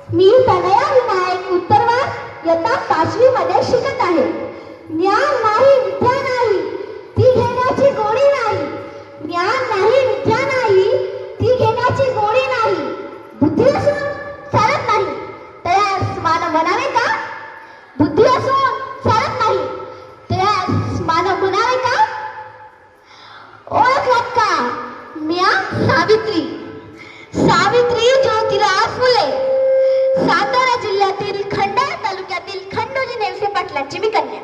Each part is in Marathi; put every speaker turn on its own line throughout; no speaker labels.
मी तनया विनायक उत्तरवास इयत्ता 5वी मध्ये शिकत आहे. ज्ञान नाही विद्या नाही ती घेण्याची गोडी नाही. ज्ञान नाही विद्या नाही ती घेण्याची गोडी नाही. बुद्धी असून चालत नाही त्यास मानव म्हणावे का? बुद्धी असून चालत नाही त्यास मानव म्हणावे का? ओळखलात का? म्या सावित्री, सावित्री ज्योतिराव फुले, सातारा जिल्ह्यातील खंडाळा तालुक्यातील खंडोली नेवसे पाटलांची मी कन्या.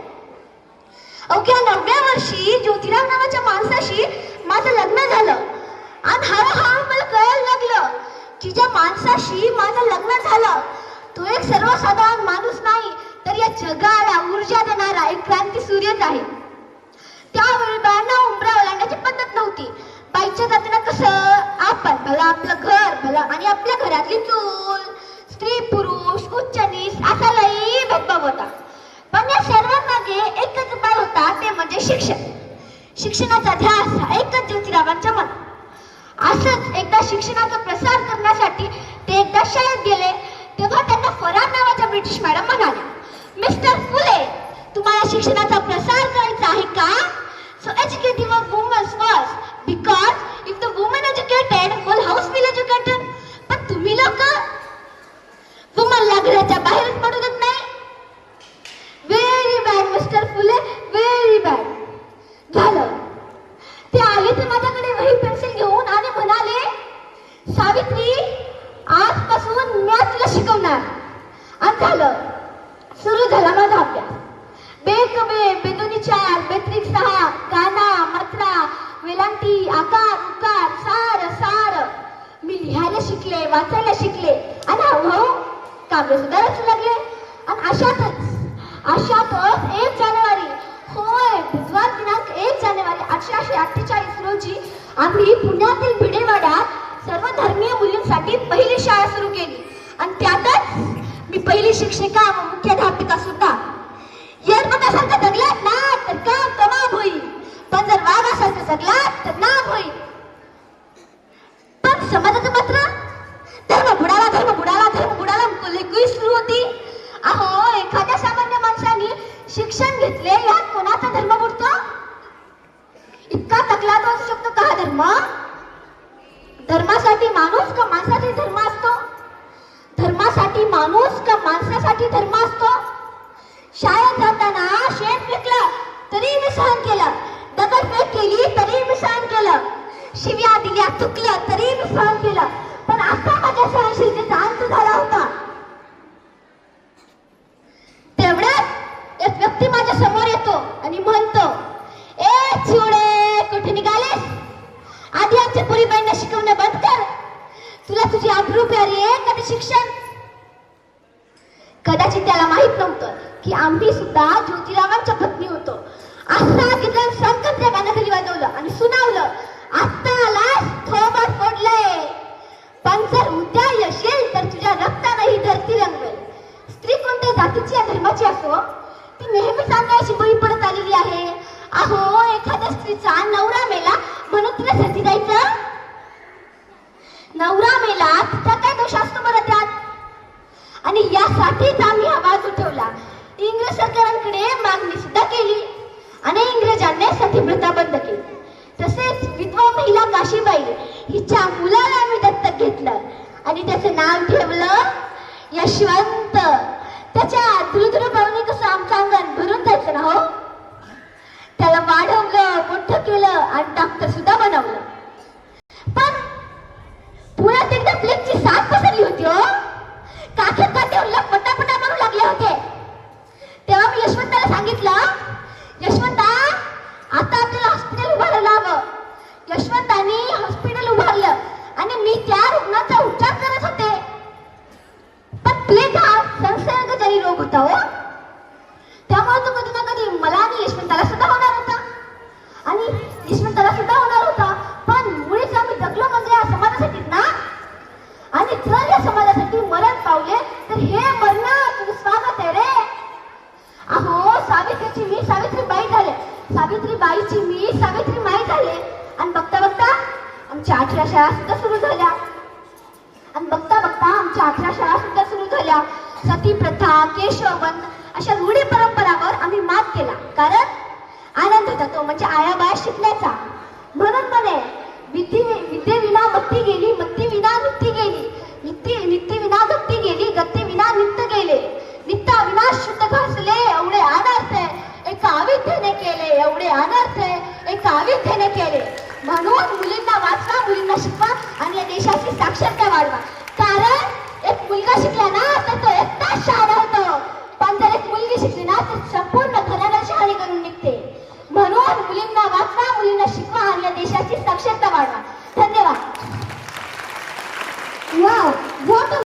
अवघ्या 9व्या वर्षी ज्योतिराव नावाच्या माणसाशी माझं लग्न झालं आणि हळूहळू मला कळायला लागलं की ज्या माणसाशी माझं लग्न झालं तो एक सर्वसाधारण माणूस नाही तर या जगाला ऊर्जा देणारा एक क्रांती सूर्यच आहे. त्यावेळी बायांना उंबरा ओलांडण्याची पद्धत नव्हती. बाईच्या जातीनं कसं आपण भला आपलं घर भला आणि आपल्या घरातली चूल, स्त्री पुरुष उच्च नीच असा लई भेदभाव होता. पण या सर्वांमागे एकच उपाय होता ते म्हणजे शिक्षण. शिक्षणाचा ध्यास हा एकच ज्योतिरावांच्या मनात. असंच एकदा शिक्षणाचा प्रसार करण्यासाठी ते एकदा शाळेत गेले तेव्हा त्यांना फरार नावाच्या ब्रिटिश मॅडम म्हणाल्या, मिस्टर फुले तुम्हाला शिक्षणाचा प्रसार करायचा आहे का? So educate your women first because if the woman educated, whole house will educated. पण तुम्ही लोक वुमनला घराच्या बाहेरच पडू देत नाही. व्हेरी बॅड मिस्टर फुले, व्हेरी बॅड. झालं ते आले तर माझ्याकडे वही पेन्सिल घेऊन आणि म्हणाले, सावित्री आजपासून मी तुला शिकवणार. आणि झालं सुरू झाला माझा अभ्यास. बेकबे, बेदोनी 4, बेत्रिक 6, काना, मात्रा, वेलांटी, आकार, उकार, सार, सार. मी लिहायला शिकले, वाचायला शिकले आणि हळूहळू काव्य सुद्धा रचू लागले. आणि अशातच 1 जानेवारी, होय बुधवार दिनांक 1 जानेवारी 1848 रोजी आम्ही पुण्यातील भिडेवाड्यात सर्व धर्मीय मुलींसाठी पहिली शाळा सुरू केली. आणि त्यातच मी पहिली शिक्षिका व मुख्याध्यापिका सुद्धा. येरबटासारखं जगलात ना तर काम तमाम होईल, पण जर वाघासारखं जगलात तर नाम होईल. पण समाजाचं मात्र धर्म बुडाला, धर्म बुडाला, धर्म बुडाला लेखी सुरू होती. अहो एखाद्या सामान्य माणसाने शिक्षण घेतले यात कोणाचा धर्म बुडतो? इतका तकलाद असू शकतो का हा धर्म? धर्मासाठी माणूस का माणसासाठी धर्म असतो? धर्मासाठी माणूस का माणसासाठी धर्म असतो? शाळेत जाताना शेण फेकलं तरी मी सहन केलं, दगडफेक केली तरी मी सहन केलं, शिव्या दिल्या चुकलं तरी मी सहन केलं. पण आता माझ्या सहनशीलतेचा अंत झाला होता. तेवढ्यात एक व्यक्ती माझ्या समोर येतो आणि म्हणतो, ए चिवडे कुठे निघालेस? आधी आमच्या पुरीबाईंना शिकवणं बंद कर. तुला तुझी आबरू प्यारी आहे का ते शिक्षण? कदाचित त्याला माहित नव्हतं की आम्ही सुद्धा ज्योतिरावांच्या पत्नी होतो. असा गिरण संकट कानाखाली वाजवलं आणि सुनावलं, आता आलास थोबड फोडलंय, पण जर उद्या येशील तर तुझ्या रक्ताने ही धरती रंगवेल. स्त्री कोणत्या जातीची या धर्माची असो ती नेहमीच अन्यायाची बळी पडत आलेली आहे. अहो एखाद्या स्त्रीचा नवरा मेला म्हणून तिला सती द्यायचं? नवरा मेला तिचा काय दोष असतो बरं त्यात? आणि यासाठीच आम्ही आवाज उठवला. इंग्रज सरकारांकडे मागणी सुद्धा केली आणि इंग्रजांनी सतीप्रथा बंद केली. तसेच विधवा महिला काशीबाई हिच्या मुलाला आम्ही दत्तक घेतलं आणि त्याचं नाव ठेवलं यशवंत. त्याच्या दुरुदुरु पाहुणे कसं आमचं अंगण भरून जायचं ना हो. त्याला वाढवलं, मोठं केलं आणि डॉक्टर सुद्धा बनवलं. पण पुण्यात एकदा प्लेगची साथ पसरली होती हो. काखेत काठेवर पटापटा मारू लागले होते. तेव्हा मी यशवंताला सांगितलं, यशवंता आता आपल्याला हॉस्पिटल उभारायला हवं. यशवंताने हॉस्पिटल उभारलं आणि मी त्या रुग्णाचा उपचार करत होते. पण प्लेग हा संसर्गजन्य रोग होता हो. त्यामुळे तो कधी ना कधी मला आणि यशवंताला सुद्धा होणार होता आणि यशवंताला सुद्धा होणार होता. पण मुळीच आम्ही जगलो म्हणजे या समाजासाठीच ना. आणि जर या समाजासाठी मरण पावले तर हे मरण तुझं स्वागत आहे रे. अहो सावित्रीची मी सावित्रीबाई झाले, सावित्रीबाईची मी सावित्री माई झाले. आणि बघता बघता आमच्या 18 शाळा सुद्धा सुरू झाल्या आणि बघता बघता आमच्या 11 शाळा सुद्धा सुरू झाल्या. सती प्रथा, केशववन अशा रूढी परंपरावर आम्ही मात केला. कारण आनंद होता तो म्हणजे आयाबाया शिकण्याचा. म्हणून म्हणे विद्येविना मत्ती गेली, मत्ती विना नित्ती गेली, नित्ती विना गत्ती गेली, गत्ती विना नित्य गेले, नित्ता विना शुद्ध घासले एवढे अनर्थ एका अविद्येने केले, एवढे अनर्थ एका अविद्येने केले. म्हणून मुलींना वाचवा, मुलींना शिकवा आणि या देशाची साक्षरता वाढवा. कारण एक मुलगा शिकला ना तर तो एकटाच शहाणा होतो, पण जर एक मुलगी शिकली ना तर संपूर्ण घराला शहाणी करून निघते. म्हणून मुलींना वाचवा, मुलींना शिकवा आणि या देशाची साक्षरता वाढवा. धन्यवाद.